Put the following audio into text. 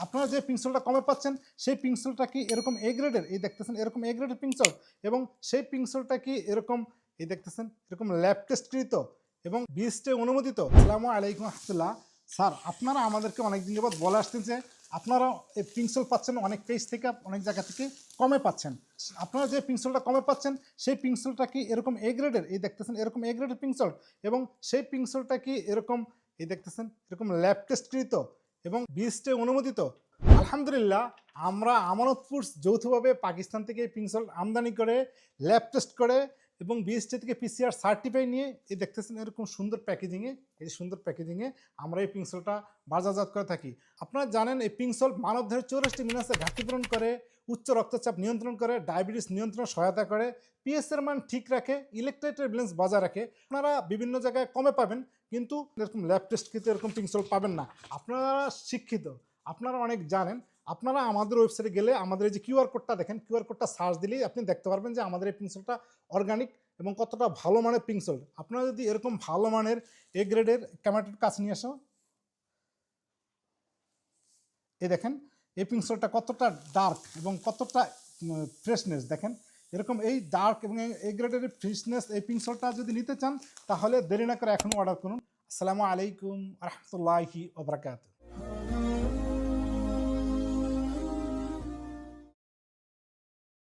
আপনারা যে পিক্সেলটা কমে পাচ্ছেন সেই পিক্সেলটা কি এরকম এ গ্রেডের, এই দেখতেছেন এরকম এ গ্রেডের পিক্সেল, এবং সেই পিক্সেলটা কি এরকম এই দেখতেছেন এরকম ল্যাব টেস্টকৃত এবং বিএসটি অনুমোদিত। আসসালামু আলাইকুম রহমতুল্লাহ। স্যার, আপনারা আমাদেরকে অনেকদিন যাবৎ বলে আসছেন যে আপনারা এই পিক্সেল পাচ্ছেন অনেক পেজ থেকে, অনেক জায়গা থেকে কমে পাচ্ছেন। আপনারা যে পিক্সেলটা কমে পাচ্ছেন সেই পিক্সেলটা কি এরকম এ গ্রেডের, এই দেখতেছেন এরকম এ গ্রেডের পিক্সেল, এবং সেই পিক্সেলটা কি এরকম এই দেখতেছেন এরকম ল্যাব টেস্টকৃত এবং বিএসটি অনুমোদিত। আলহামদুলিল্লাহ, আমরা আমানত ফুডস যৌথভাবে পাকিস্তান থেকে এই পিক্সেল আমদানি করে ল্যাব টেস্ট করে এবং বিএসটি থেকে পিসিআর সার্টিফাই নিয়ে এই দেখতেছেন এরকম সুন্দর প্যাকেজিংয়ে, এই সুন্দর প্যাকেজিংয়ে আমরা এই পিক্সেলটা বাজারজাত করে থাকি। আপনারা জানেন এই পিক্সেল মানবদেহের 84 মিনাসের ঘাটতি পূরণ করে, উচ্চ রক্তচাপ নিয়ন্ত্রণ করে, ডায়াবেটিস নিয়ন্ত্রণে সহায়তা করে, পিএসের মান ঠিক রাখে, ইলেকট্রোলাইটের ব্যালেন্স বজায় রাখে। আপনারা বিভিন্ন জায়গায় কমে পাবেন, কিন্তু এরকম ল্যাব টেস্ট কিন্তু এরকম পিক্সেল পাবেন না। আপনারা শিক্ষিত, আপনারা অনেক জানেন। আপনারা আমাদের ওয়েবসাইটে গেলে আমাদের এই যে কিউআর কোডটা দেখেন, কিউআর কোডটা সার্চ দিলেই আপনি দেখতে পারবেন যে আমাদের এই পিক্সেলটা অর্গানিক এবং কতটা ভালো মানের পিক্সেল। আপনারা যদি এরকম ভালো মানের এ গ্রেডের ক্যামেরাটার কাছে নিয়ে আসো, এই দেখেন এই পিক্সেলটা কতটা ডার্ক এবং কতটা ফ্রেশনেস দেখেন। এরকম এই ডার্ক এবং এই গ্রেডের ফ্রেশনেস এই পিক্সেলটা যদি নিতে চান তাহলে দেরি না করে এখন অর্ডার করুন। আসসালামু আলাইকুম রহমতুল্লাহি ওয়া বারাকাতুহু।